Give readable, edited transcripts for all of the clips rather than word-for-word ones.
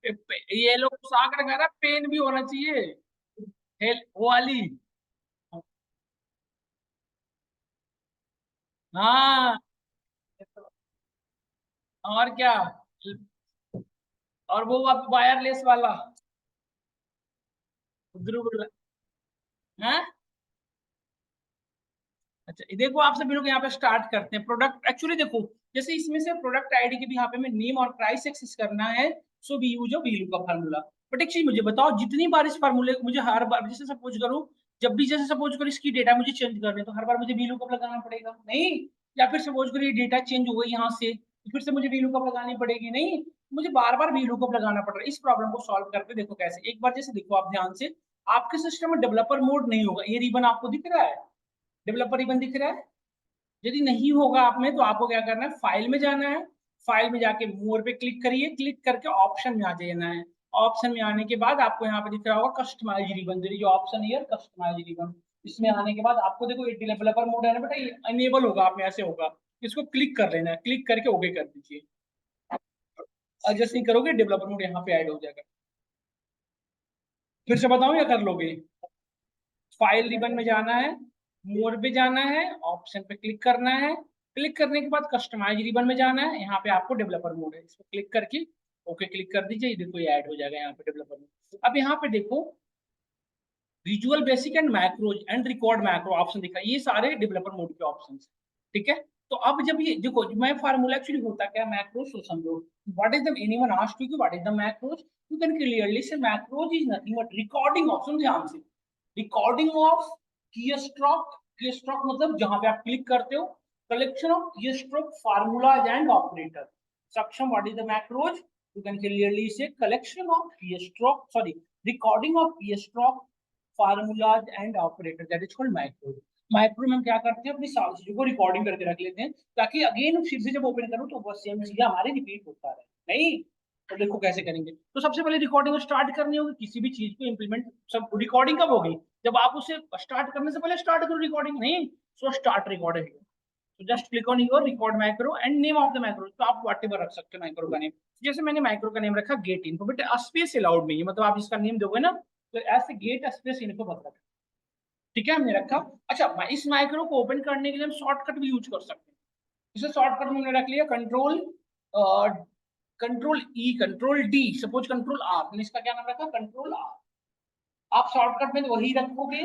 ये लोग पोशाक रखा रहा, पेन भी होना चाहिए, वो वाली। हाँ, और क्या, और वो वायरलेस वाला, ध्रुव, हाँ। अच्छा, ये देखो आप सभी लोग यहाँ पे स्टार्ट करते हैं प्रोडक्ट। एक्चुअली देखो, जैसे इसमें से प्रोडक्ट आईडी के भी यहाँ पे हमें नेम और प्राइस एक्सेस करना है, सो वी यूज अ वीलू का फार्मूला। बट एक चीज मुझे बताओ, जितनी बार इस फार्मूले मुझे हर बार, जैसे सपोज करो, जब भी जैसे सपोज करो इसकी डेटा मुझे चेंज करने, तो हर बार मुझे वीलू कप लगाना पड़ेगा नहीं? या फिर सपोज करो ये डेटा चेंज हो गई यहाँ से, तो फिर से मुझे वीलू कप लगानी पड़ेगी नहीं? मुझे बार बार वीलू कप लगाना पड़ रहा है। इस प्रॉब्लम को सॉल्व करके देखो कैसे, एक बार जैसे देखो आप ध्यान से, आपके सिस्टम में डेवलपर मोड नहीं होगा, ये रिबन आपको दिख रहा है, डेवलपर रिबन दिख रहा है। यदि नहीं होगा आप में, तो आपको क्या करना है, फाइल में जाना है, फाइल में जाके मोर पे क्लिक करिए, क्लिक करके ऑप्शन में आ जाना है। ऑप्शन में आने के बाद आपको यहाँ पे दिख रहा होगा कस्टमाइज रिबन, जो ऑप्शन है कस्टमाइज रिबन। इसमें आने के बाद आपको देखो, ये डेवलपर मोड है ना बेटा, ये अनेबल होगा, आप में ऐसे होगा, इसको क्लिक कर लेना है, क्लिक करके ओके कर दीजिए। और जैसे ही करोगे डेवलपर मोड यहाँ पे ऐड हो जाएगा। फिर से बताऊं या कर लोगे? फाइल रिबन में जाना है, मोर पे जाना है, ऑप्शन पे क्लिक करना है, क्लिक करने के बाद कस्टमाइज रिबन में जाना है, यहाँ पे आपको डेवलपर मोड है, इसको क्लिक करके ओके क्लिक कर दीजिए। ये देखो ये ऐड हो जाएगा यहाँ पे डेवलपर मोड। अब यहाँ पे देखो, visual basic and macros and record macro option दिखा, ये सारे डेवलपर मोड के ऑप्शन। ठीक है, तो अब जब ये देखो, मैं फार्मूला एक्चुअली होता क्या, मैक्रोज तो समझो, what is the, anyone asked you what is the macros, you can clearly say macros is nothing but recording option. ध्यान से, रिकॉर्डिंग ऑफ कीस्ट्रोक, कीस्ट्रोक मतलब जहां पे आप क्लिक करते हो, collection of keystroke formulas and operator. Saksham, what is the macros, you can clearly say collection of keystroke, sorry, recording of keystroke formulas and operator, that is called macro. Micro में हम क्या करते हैं, अपनी सारी चीजों को रिकॉर्डिंग करके रख लेते हैं, ताकि अगेन फिर से जब ओपन करूं तो बस सेम चीज हमारे रिपीट होता रहे नहीं। तो देखो कैसे करेंगे, तो सबसे पहले रिकॉर्डिंग स्टार्ट करनी होगी, किसी भी चीज को इंप्लीमेंट, सब रिकॉर्डिंग कब होगी, जब आप उसे स्टार्ट करने से पहले स्टार्ट करो रिकॉर्डिंग नहीं। सो स्टार्ट रिकॉर्डिंग, तो just click on your record micro and name of the micro, तो आप व्हाट एवर रख सकते हो माइक्रो का नेम। जैसे मैंने माइक्रो का नेम रखा get info, but space allowed नहीं है, मतलब आप इसका नेम दोगे ना, तो ऐसे गेट स्पेस इन्फो मत रखना। ठीक है, हमने रखा। अच्छा, इस माइक्रो को ओपन करने के लिए हम शॉर्टकट भी यूज कर सकते हैं। इसे शॉर्टकट में हमने रख लिया control, control E, control D, suppose control R, मैंने इसका क्या नाम रखा, कंट्रोल आर। आप शॉर्टकट में वही रखोगे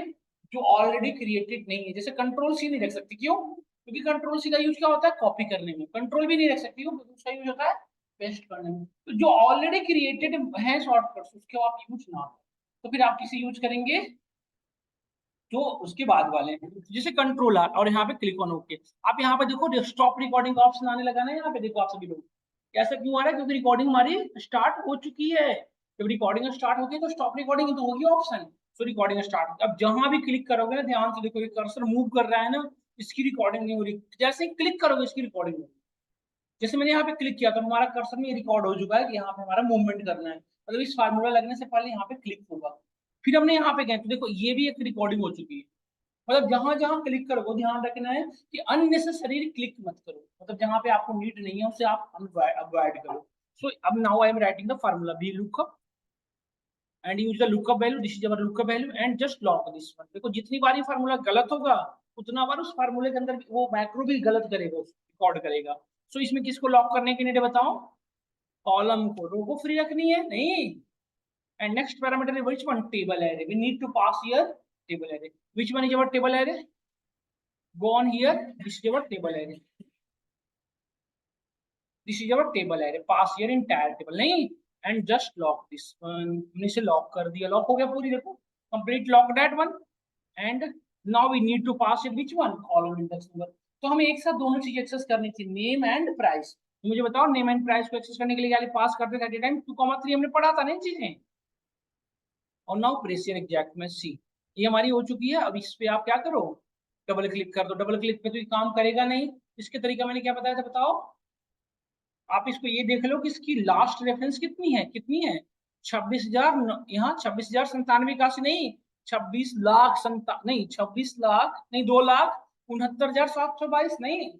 जो ऑलरेडी क्रिएटेड नहीं है। जैसे कंट्रोल सी नहीं रख सकती, क्यों? क्योंकि कंट्रोल सी का यूज क्या होता है, कॉपी करने में। कंट्रोल भी नहीं रख सकती, क्योंकि उसका यूज होता है पेस्ट करने में। तो जो ऑलरेडी क्रिएटेड है शॉर्टकट, उसके आप यूज ना करें, तो फिर आप किसे यूज करेंगे, जो उसके बाद वाले हैं, जैसे कंट्रोल आर, और यहाँ पे क्लिक ऑन ओके। आप यहाँ पे देखो स्टॉप रिकॉर्डिंग का ऑप्शन आने लगा ना, यहाँ पे देखो आप सभी लोग। ऐसा क्यों आ रहा है, क्योंकि रिकॉर्डिंग हमारी स्टार्ट हो चुकी है। जब रिकॉर्डिंग स्टार्ट होगी तो स्टॉप रिकॉर्डिंग तो होगी ऑप्शन। सो रिकॉर्डिंग स्टार्ट, अब जहां भी क्लिक करोगे ना, ध्यान से देखो, ये कर्सर मूव कर रहा है ना, इसकी रिकॉर्डिंग नहीं हो रही। जैसे ही क्लिक करोगे इसकी रिकॉर्डिंग होगी। जैसे मैंने यहाँ पे क्लिक किया तो हमारा कर्सर में रिकॉर्ड हो चुका है कि यहाँ पे हमारा मूवमेंट करना है, मतलब इस फार्मूला लगने से पहले यहाँ पे क्लिक होगा। फिर हमने यहाँ पे गए तो देखो ये भी एक रिकॉर्डिंग हो चुकी है। मतलब जहां जहां क्लिक करो, ध्यान रखना है कि अननेसेसरी क्लिक मत करो, मतलब जहां पे आपको नीड नहीं है उसे आप अवॉइड करो। सो अब now I am writing the formula B lookup and use the lookup value, this is our lookup value and just lock this one. देखो जितनी बार ये फार्मूला गलत होगा, उतना बार उस फार्मूले के अंदर वो मैक्रो भी गलत करेगा, रिकॉर्ड करेगा। सो इसमें किसको लॉक करने के लिए बताओ, कॉलम को, रो को फ्री रखनी है नहीं। And next parameter is which one, table array, we need to pass here table array, which one is our table array, go on here, this is our table array, this is our table array, pass here entire table नहीं। And just lock this one, हमने इसे lock कर दिया, lock हो गया पूरी, देखो complete lock that one. And now we need to pass it which one, column index number. तो हमें एक साथ दोनों चीज एक्सेस करनी थी, नेम एंड प्राइस। मुझे बताओ नेम एंड प्राइस को एक्सेस करने के लिए पास करते थे एट ए टाइम 2,3, हमने पढ़ा था नहीं चीजें। और नाउ प्रेस योर एग्जैक्ट में सी, ये हमारी हो चुकी है। अब इस पे आप क्या करो, डबल क्लिक कर दो। डबल क्लिक पे तो ये काम करेगा नहीं, इसके तरीका मैंने क्या बताया था बताओ। आप इसको ये देख लो कि इसकी लास्ट रेफरेंस कितनी है, कितनी है 26,000, यहाँ 26,097 नहीं, 26 लाख संता नहीं, 26 लाख नहीं, 2,69,722 नहीं,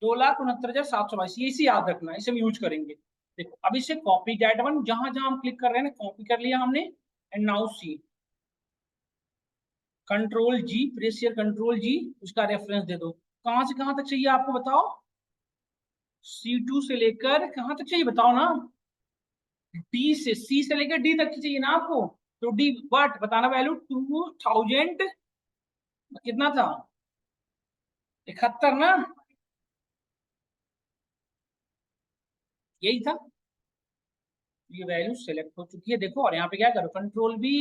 2,69,722, ये इसे याद रखना, इसे हम यूज करेंगे। देखो अब इसे कॉपी दैट वन, जहां जहां हम क्लिक कर रहे हैं ना, कॉपी कर लिया हमने। And now see, control G, press here control G, उसका रेफरेंस दे दो। कहां से कहां तक चाहिए आपको बताओ? C2 से लेकर कहां तक चाहिए बताओ ना? डी से, सी से लेकर डी तक चाहिए ना आपको? तो डी बट बताना वैल्यू 2000 कितना था? 71 ना? यही था। ये वैल्यू सेलेक्ट हो चुकी है देखो। और यहाँ पे क्या करो, कंट्रोल भी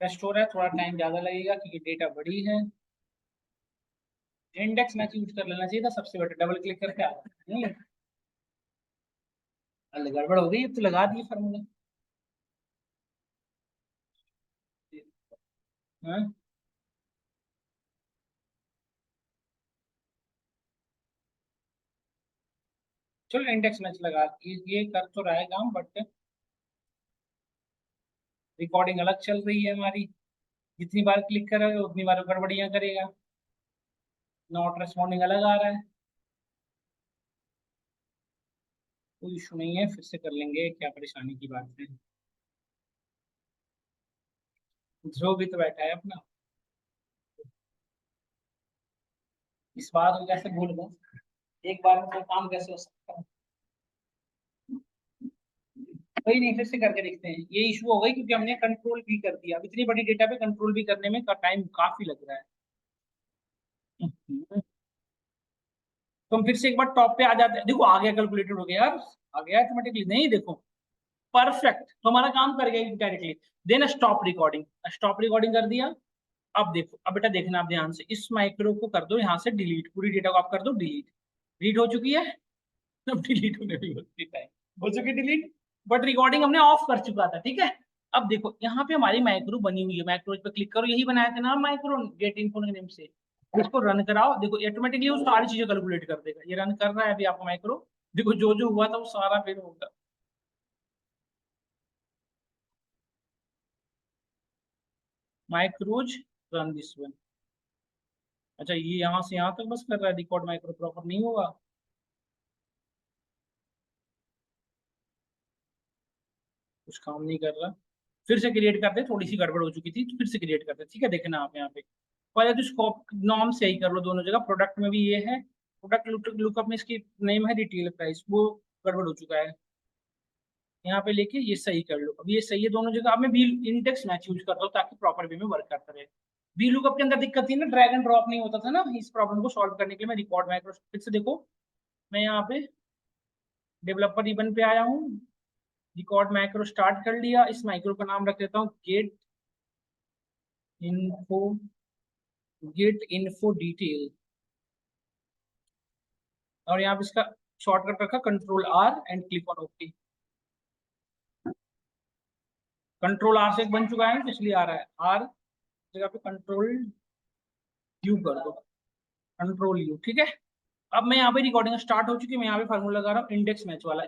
रेस्टोर है, थोड़ा टाइम ज्यादा लगेगा क्योंकि डेटा बड़ी है। इंडेक्स मैच यूज कर लेना चाहिए था सबसे बेटर, डबल क्लिक करके आ नहीं। अरे गड़बड़ हो गई, अब तो लगा दिए फार्मूला। हाँ चलो इंडेक्स मैच लगा, ये कर तो रहा है काम, बट रिकॉर्डिंग अलग चल रही है हमारी। जितनी बार क्लिक करोगे उतनी बार गड़बड़ियां करेगा। नॉट रेस्पॉन्डिंग अलग आ रहा है। कोई इशू नहीं है, फिर से कर लेंगे, क्या परेशानी की बात है। ध्रुव भी तो बैठा है अपना, इस बात को कैसे भूल गए? एक बार में कोई काम कैसे हो सकता है? कोई नहीं, फिर से करके देखते हैं। ये इशू हो गई क्योंकि हमने कंट्रोल भी कर दिया। अब इतनी बड़ी डेटा पे कंट्रोल भी करने में का टाइम काफी लग रहा है। तो हम फिर से एक बार टॉप पे आ जाते हैं। देखो आ गया, कैलकुलेटेड हो गया यार, आ गया ऑटोमेटिकली। नहीं देखो, परफेक्ट, तो हमारा काम कर गया directly. Then stop recording, stop recording कर दिया। अब देखो, अब बेटा देखना आप ध्यान से, इस माइक्रो को कर दो यहाँ से डिलीट, पूरी डेटा को आप कर दो डिलीट। डिलीट हो चुकी है। अब डिलीट होने भी होती टाइम हो चुकी डिलीट, बट रिकॉर्डिंग हमने ऑफ कर चुका था, ठीक है। अब देखो यहाँ पे हमारी माइक्रो बनी हुई है, माइक्रो पे क्लिक करो, यही बनाया था ना माइक्रो, गेट इन्फो नेम से। इसको रन कराओ, देखो ऑटोमेटिकली वो सारी चीजें कैलकुलेट कर देगा। ये रन कर रहा है अभी आपका माइक्रो। देखो जो जो हुआ था वो सारा फिर होगा। माइक्रोज रन दिस वन। अच्छा ये यहाँ से यहाँ तक बस कर रहा है, रिकॉर्ड माइक्रो प्रॉपर नहीं होगा। कुछ काम नहीं कर रहा। फिर से क्रिएट करते, थोड़ी सी गड़बड़ हो चुकी थी तो फिर से क्रिएट करते, ठीक है। देखना आप यहाँ पे पहले तो स्कोप नॉर्म से ही कर लो दोनों जगह। प्रोडक्ट में भी ये है, प्रोडक्ट लुकअप में इसकी नेम है रिटेल प्राइस, वो गड़बड़ हो चुका है। यहाँ पे लेके ये सही कर लो। अब ये सही है दोनों जगह। अब मैं बी इंडेक्स मैच यूज करता हूँ ताकि प्रॉपर वे में वर्क करता रहे। बी लुकअप के अंदर दिक्कत थी ना, ड्रैग एंड ड्रॉप नहीं होता था ना। इस प्रॉब्लम को सॉल्व करने के लिए मैं रिकॉर्ड माइक्रो फिर से देखो, मैं यहाँ पे डेवलपर रिबन पे आया हूँ। रिकॉर्ड माइक्रो स्टार्ट कर लिया। इस माइक्रो का नाम रख देता हूँ get info, get info detail. और यहाँ पे इसका शॉर्टकट रखा control R and click on okay. Control R से एक बन चुका है तो इसलिए आ रहा है। आर जगह पे कंट्रोल यू कर दो, कंट्रोल यू, ठीक है। अब मैं यहाँ पे रिकॉर्डिंग स्टार्ट हो चुकी है। मैं यहाँ पे फार्मूला लगा रहा हूँ इंडेक्स मैच वाला,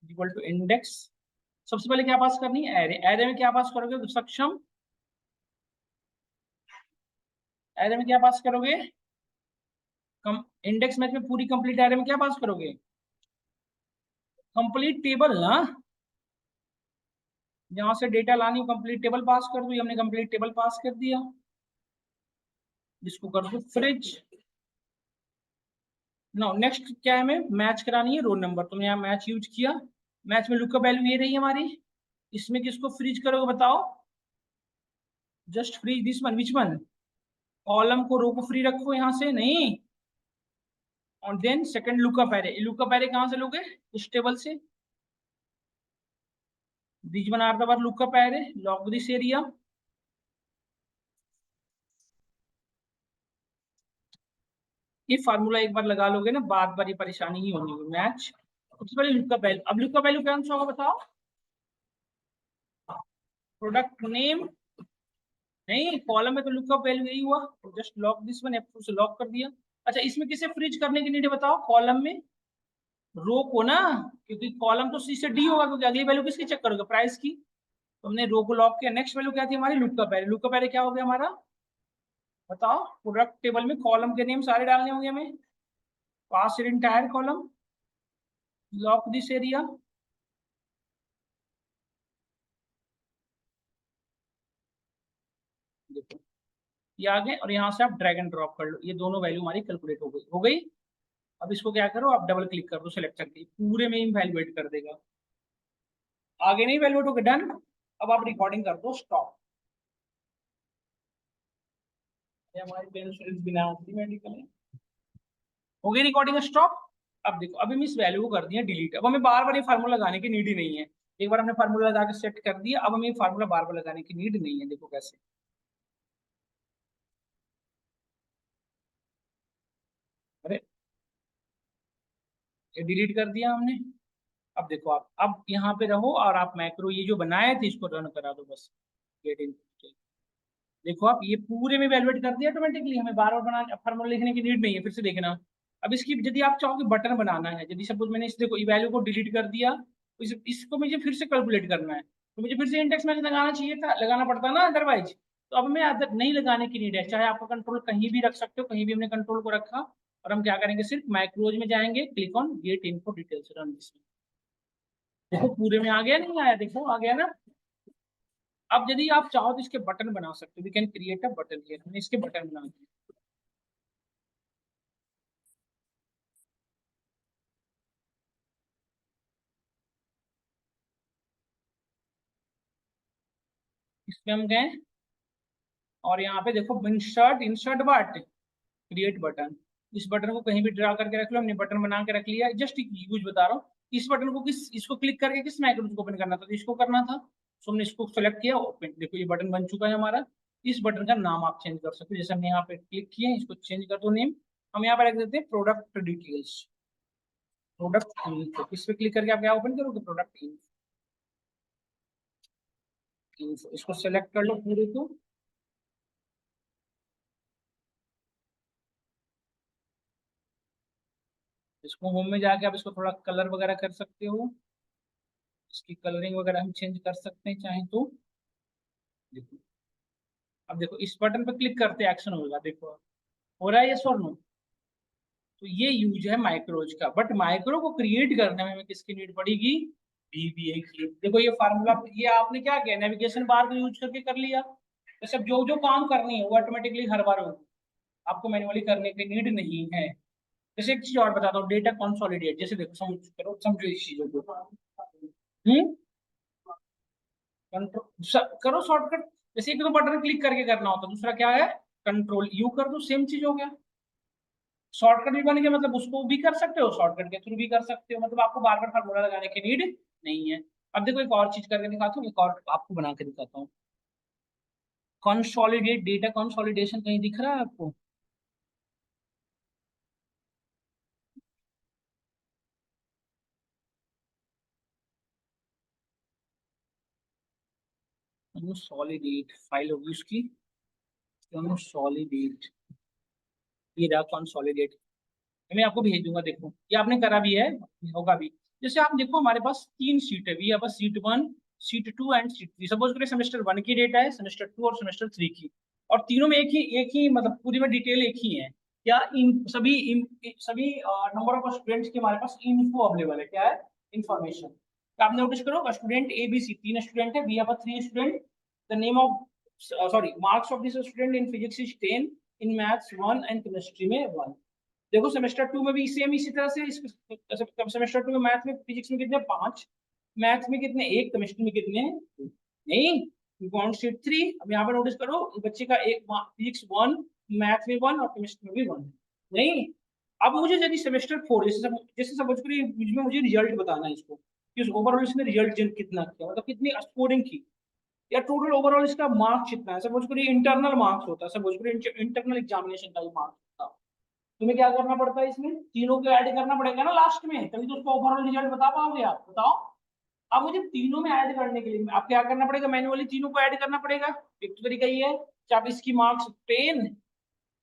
इक्वल टू इंडेक्स। सबसे पहले क्या पास करनी है? एरे। एरे में क्या पास करोगे? तो सक्षम। एरे में क्या पास करोगे? कम इंडेक्स मैच में पूरी कंप्लीट एरे में क्या पास करोगे? कंप्लीट टेबल ना। जहां से डेटा लानी हो कंप्लीट टेबल पास कर दो। हमने कंप्लीट टेबल पास कर दिया। जिसको कर दो फ्रिज। नो नेक्स्ट क्या है, हमें मैच करानी है रोल नंबर, तो मैं यहाँ मैच यूज किया। मैच में लुकअप वैल्यू ये रही हमारी। इसमें किसको फ्रीज करोगे बताओ? Just freeze this one, which one? Column को, रो को फ्री रखो यहाँ से नहीं। और then second lookup array. Lookup array कहाँ से लोगे? इस टेबल से। This one are the were lookup array, lock this area. ये फार्मूला एक बार लगा लोगे ना, बार बार ये परेशानी ही होनी है। मैच सबसे पहले लुकअप वैल्यू। अब लुकअप वैल्यू क्या होगा बताओ? प्रोडक्ट नेम नहीं, कॉलम में तो लुकअप वैल्यू यही हुआ। Just lock this one, F2 से लॉक कर दिया। अच्छा इसमें किसे फ्रीज करने की नीड है बताओ? कॉलम में रो को ना, क्योंकि कॉलम तो सी से डी होगा, क्योंकि अगली वैल्यू किसकी चेक करोगे? प्राइस की। तो हमने रो को लॉक किया। नेक्स्ट वैल्यू क्या थी हमारी? Lookup array. लुकअप एरे क्या हो गया हमारा? बताओ, प्रोडक्ट टेबल में कॉलम के नेम सारे डालने होंगे हमें। Pass entire column, lock this area. देखो ये आ गए, और यहाँ से आप ड्रैग एंड ड्रॉप कर लो, ये दोनों वैल्यू हमारी कैलकुलेट हो गई, हो गई। अब इसको क्या करो, आप डबल क्लिक कर दो सिलेक्ट करके, पूरे में इवैल्यूएट कर देगा। आगे नहीं इवैल्यूएट हो गया, डन। अब आप रिकॉर्डिंग कर दो स्टॉप। ये हमारी पेंसिल बिना ऑटोमेटिकली हो गई रिकॉर्डिंग स्टॉप। अब देखो, अभी हम इस वैल्यू को कर दिया डिलीट। अब हमें बार बार ये फार्मूला लगाने की नीड ही नहीं है। एक बार हमने फार्मूला लगा के सेट कर दिया, अब हमें ये फार्मूला बार बार लगाने की नीड नहीं है। देखो कैसे, अरे ये डिलीट कर दिया हमने। अब देखो, आप अब यहाँ पे रहो और आप मैक्रो ये जो बनाए थे इसको रन करा दो बस। गेट इन, देखो आप ये पूरे में वैल्यूएट कर दिया ऑटोमेटिकली, हमें बार बार बना फार्मूला लिखने की नीड नहीं है। फिर से देखना, अब इसकी यदि आप चाहोगे बटन बनाना है, यदि सपोज मैंने इस देखो वैल्यू को डिलीट कर दिया, तो इसको मुझे फिर से कैलकुलेट करना है, तो मुझे फिर से इंडेक्स में लगाना चाहिए था, लगाना पड़ता ना अदरवाइज। तो अब हमें अदर नहीं लगाने की नीड है, चाहे आपका कंट्रोल कहीं भी रख सकते हो, कहीं भी हमने कंट्रोल को रखा। और हम क्या करेंगे, सिर्फ मैक्रोज में जाएंगे, click on get info details run this. देखो पूरे में आ गया, नहीं आया, देखो आ गया ना। अब यदि आप चाहो तो इसके बटन बना सकते हो, we can create a button here, हमने इसके बटन बना दिए। इसमें हम गए और यहाँ पे देखो insert, insert but create button. इस बटन को कहीं भी ड्रा करके रख लो, हमने बटन बना के रख लिया। जस्ट यूज बता रहा हूँ, इस बटन को किस, इसको क्लिक करके किस मैक्रो को ओपन करना था, तो इसको करना था। सो हमने इसको सेलेक्ट किया, ओपन। देखो ये बटन बन चुका है हमारा। इस बटन का नाम आप चेंज कर सकते हो, जैसे हमने यहाँ पे क्लिक किया, इसको चेंज कर दो नेम। हम यहाँ पे रख देते हैं प्रोडक्ट डिटेल्स, प्रोडक्ट इन्फो। इस पे क्लिक करके आप क्या ओपन करोगे, प्रोडक्ट इन्फो। इसको सेलेक्ट कर लो पूरे को। इसको होम में जाके आप इसको थोड़ा कलर वगैरह कर सकते हो, इसकी कलरिंग वगैरह हम चेंज कर सकते हैं चाहे तो। देखो, अब देखो इस बटन पर क्लिक करते एक्शन होगा, देखो हो रहा है ये और नो। तो ये यूज है माइक्रोज का, बट माइक्रो को क्रिएट करने में हमें किसकी नीड पड़ेगी, VBA की। देखो ये फार्मूला, ये आपने क्या किया, नेविगेशन बार को यूज करके कर लिया। तो सब जो जो काम करनी है वो ऑटोमेटिकली हर बार होगी, आपको मैन्युअली करने की नीड नहीं है। जैसे एक चीज और बताता हूँ, डेटा कंसोलिडेट, जैसे देखो समझ करो, समझो इस चीजों को। हम्म, कंट्रोल करो शॉर्टकट। जैसे एक तो बटन क्लिक करके करना होता है, दूसरा क्या है, कंट्रोल यू कर दो, सेम चीज हो गया। शॉर्टकट भी बन गया, मतलब उसको भी कर सकते हो, शॉर्टकट के थ्रू भी कर सकते हो, मतलब आपको बार बार फार्मूला लगाने की नीड नहीं है। अब देखो एक और चीज करके दिखाता हूँ, एक और आपको बना के दिखाता हूँ। कंसोलिडेट डेटा, कंसोलिडेशन कहीं दिख रहा है आपको। कंसोलिडेट फाइल होगी उसकी, कंसोलिडेट, ये रहा कंसोलिडेट। मैं आपको भेज दूंगा, देखो ये आपने करा भी है, होगा भी। जैसे आप देखो हमारे पास तीन सीट है, we have sheet 1, sheet 2 and sheet 3। Suppose करें सेमेस्टर 1 की डेटा है, सेमेस्टर 2 और सेमेस्टर 3 की, और तीनों में एक ही मतलब पूरी में डिटेल एक ही है। क्या सभी नंबर ऑफ स्टूडेंट्स की हमारे पास इन्फो अवेलेबल है, क्या है, इन्फॉर्मेशन। तो आप नोटिस करो, स्टूडेंट ABC, तीन स्टूडेंट है, we have 3 student. The name of, sorry, marks of this student in physics is 10, in maths 1 and chemistry में 1। देखो सेमेस्टर 2 में भी सेम इसी तरह से, सेमेस्टर 2 में मैथ में फिजिक्स में कितने, 5, मैथ्स में कितने, 1, केमिस्ट्री में कितने, नहीं, कौन सी 3। अब यहाँ पर नोटिस करो, बच्चे का एक फिजिक्स 1, मैथ में 1 और केमिस्ट्री में भी 1, नहीं। अब मुझे यदि सेमेस्टर 4, जैसे समझ करिए में मुझे रिजल्ट बताना है इसको, कि ओवरऑल इसने रिजल्ट कितना किया, मतलब कितनी स्कोरिंग की, या टोटल ओवरऑल इसका मार्क्स कितना है। सपोज करिए इंटरनल मार्क्स होता है, सपोज करिए इंटरनल एग्जामिनेशन का मार्क्स होता है। तुम्हें क्या करना पड़ता है, इसमें तीनों को ऐड करना पड़ेगा ना लास्ट में, तभी तो उसका ओवरऑल रिजल्ट बता पाओगे आप, बताओ। अब मुझे तीनों में ऐड करने के लिए आप क्या करना पड़ेगा, मैन्युअली तीनों को ऐड करना पड़ेगा। एक तो तरीका ये है कि आप इसकी मार्क्स 10,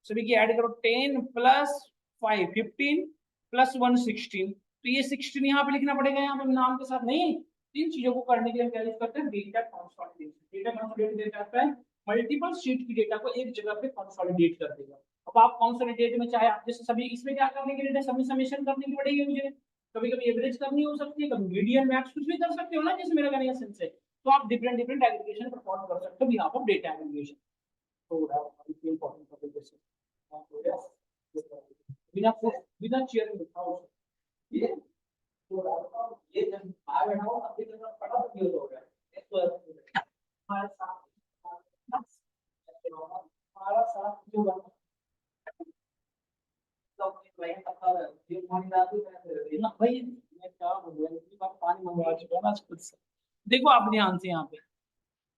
सभी की ऐड करो, 10 प्लस 5 15 प्लस 1 16। तो ये 16 यहाँ पे लिखना पड़ेगा, यहाँ पे नाम के साथ नहीं। तीन चीजों को करने के लिए क्या यूज करते हैं, डेटा कंसोलिडेशन। डेटा कंसोलिडेशन आता है मल्टीपल शीट की डेटा को एक जगह पे कंसोलिडेट कर देगा। अब आप कंसोलिडेट में चाहे आप जैसे सभी इसमें क्या करने के लिए सभी समेशन करने की पड़ेगी मुझे, कभी कभी एवरेज करनी हो सकती है, कभी मीडियन मैक्स कुछ भी कर सकते हो ना, जैसे मेरा करने का सेंस है। तो आप डिफरेंट डिफरेंट एग्रीगेशन परफॉर्म कर सकते हो बिहाफ ऑफ डेटा एग्रीगेशन। तो इंपॉर्टेंट टॉपिक है बिना बिना चेयर में लिखा हो ये ये जब आ बैठा हो अपनी तरफ पढ़ा तो क्लियर हो गया। इसको हमारे साथ हमारा साथ जो बना तो भाई पता है ये पानी डाल दो ना भाई, मैं क्या बोल रहा हूँ इतनी बार पानी मंगवा चुका ना खुद से। देखो आप ध्यान से यहाँ पे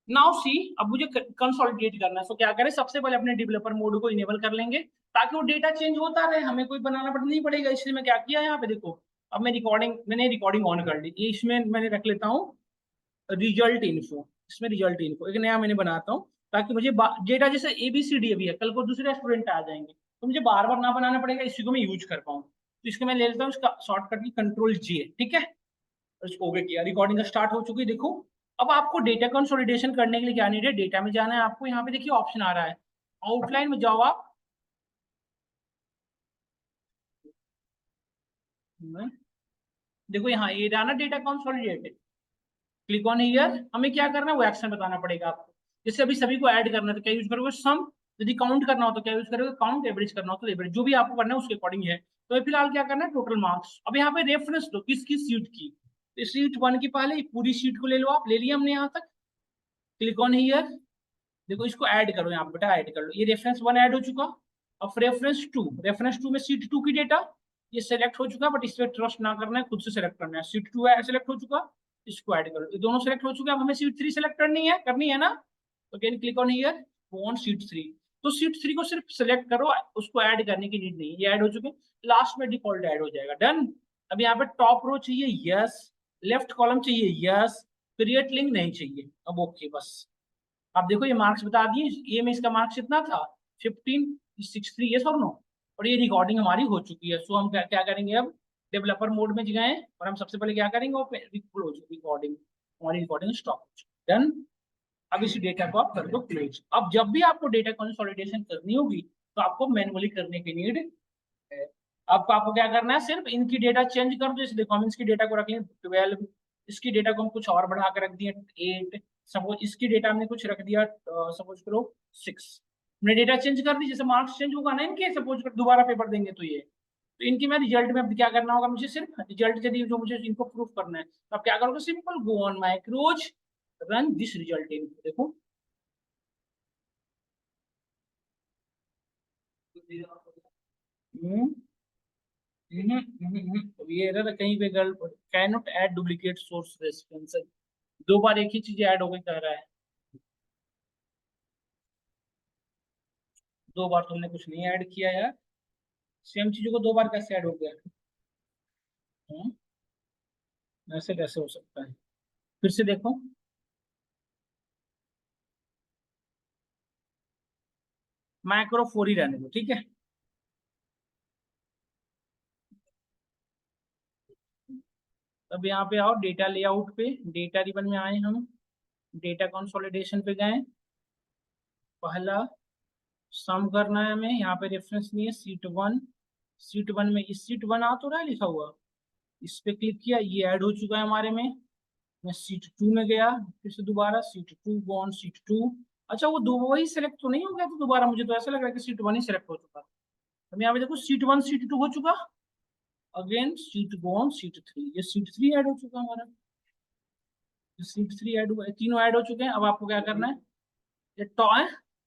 नाउ सी, अब मुझे कंसोलिडेट करना है, तो क्या करें, सबसे पहले अपने डेवलपर मोड को इनेबल कर लेंगे ताकि वो डेटा चेंज होता रहे, हमें कोई बनाना नहीं पड़ेगा। इसलिए मैं क्या किया यहाँ पे देखो, अब मैंने रिकॉर्डिंग ऑन कर ली, इसमें मैंने रख लेता हूँ रिजल्ट इन्फो, इसमें रिजल्ट इन्फो एक नया मैंने बनाता हूँ ताकि मुझे डेटा जैसे ABCD अभी है, कल को दूसरे स्टूडेंट आ जाएंगे तो मुझे बार बार ना बनाना पड़ेगा, इसी को मैं यूज कर पाऊँ। तो इसको मैं ले लेता हूँ, इसका शॉर्टकट की Ctrl+J, ठीक है। इसको ओके किया, रिकॉर्डिंग स्टार्ट हो चुकी है देखो। अब आपको डेटा कंसोलिडेशन करने के लिए क्या नीड है, डेटा में जाना है आपको, यहाँ पे देखिए ऑप्शन आ रहा है, आउटलाइन में जाओ आप। देखो यहाँ ये रहा ना data consolidated, click on here. हमें क्या करना है वो एक्शन बताना पड़ेगा आपको। जैसे अभी सभी को ऐड करना है तो क्या यूज करोगे, सम। यदि काउंट करना हो तो क्या यूज करोगे, काउंट। एवरेज करना हो तो एवरेज, जो भी आपको करना है उसके अकॉर्डिंग है। तो फिलहाल क्या करना है, टोटल मार्क्स। अब यहाँ पे रेफरेंस दो किस किस सीट की, तो सीट 1 की पहले पूरी सीट को ले लो आप, ले लिया हमने यहाँ तक। क्लिक ऑन हियर, देखो इसको ऐड करो यहाँ पे बेटा, ऐड कर लो, ये रेफरेंस 1 ऐड हो चुका। अब रेफरेंस टू में सीट 2 की डेटा ये सेलेक्ट हो चुका, बट इस पर ट्रस्ट ना करना है, खुद से सेलेक्ट करना है। सीट 2 सेलेक्ट हो चुका, इसको ऐड करो, ये दोनों सेलेक्ट हो चुके। अब हमें सीट 3 सेलेक्ट करनी है ना, तो can click on here, go on seat 3। तो सीट 3 को सिर्फ सेलेक्ट करो, उसको ऐड करने की नीड नहीं है, ये ऐड हो चुके। लास्ट में डिफॉल्ट ऐड हो जाएगा, डन। अब यहाँ पे टॉप रो चाहिए, यस। लेफ्ट कॉलम चाहिए, यस। क्रिएट लिंक नहीं चाहिए, अब ओके बस। आप देखो ये मार्क्स बता दिए, ये में इसका मार्क्स कितना था, 1563, ये सब नो। और ये रिकॉर्डिंग हमारी हो चुकी है। सो हम क्या क्या करेंगे, अब डेवलपर मोड में गए और हम सबसे पहले क्या करेंगे, रिकॉर्डिंग, हमारी रिकॉर्डिंग स्टॉप हो चुकी है, डन। अब इस डेटा को आप कर दो क्लोज। अब जब भी आपको डेटा कंसोलिडेशन करनी होगी तो आपको मैनुअली करने की नीड है। अब आपको क्या करना है, सिर्फ इनकी डेटा चेंज कर दो। जैसे देखो हम इसकी डेटा को रख लें 12, इसकी डेटा को हम कुछ और बढ़ा कर रख दिए 8, सपोज इसकी डेटा हमने कुछ रख दिया, सपोज करो 6। हमने डेटा चेंज कर दी, जैसे मार्क्स चेंज होगा ना इनके, सपोज कर दोबारा पेपर देंगे तो ये, तो इनकी मैं रिजल्ट में अब क्या करना होगा, मुझे सिर्फ रिजल्ट यदि जो मुझे इनको प्रूफ करना है तो आप क्या करोगे, simple go on माइक्रोज, run this result in, देखो हम्म ये एरर कहीं पे गल can not add duplicate source reference, दो बार एक ही चीज ऐड हो गई कह रहा है। दो बार तुमने कुछ नहीं ऐड किया यार, सेम चीजों को दो बार कैसे ऐड हो गया। हम्म, ऐसे कैसे हो सकता है, फिर से देखो। माइक्रो 4 ही रहने दो, ठीक है। अब यहाँ पे आओ डेटा लेआउट पे, डेटा रिबन में आए हम, डेटा कंसोलिडेशन पे गए। पहला सम करना है हमें, यहाँ पे रेफरेंस नहीं है, सीट 1। सीट 1 में इस सीट 1 आ तो रहा है लिखा हुआ, इस पे क्लिक किया, ये ऐड हो चुका है हमारे में। मैं सीट 2 में गया, फिर से दोबारा सीट 2, गो ऑन सीट 2। अच्छा वो दो वही सिलेक्ट तो नहीं हो गया, तो दोबारा मुझे तो ऐसा लग रहा है कि सीट 1 ही सिलेक्ट हो चुका। अब यहाँ पे देखो सीट 1 सीट 2 हो चुका, again seat, go on seat 3, ये सीट 3 ऐड हो चुका हमारा, सीट 3 ऐड हुआ, तीनों ऐड हो चुके हैं। अब आपको क्या करना है, ये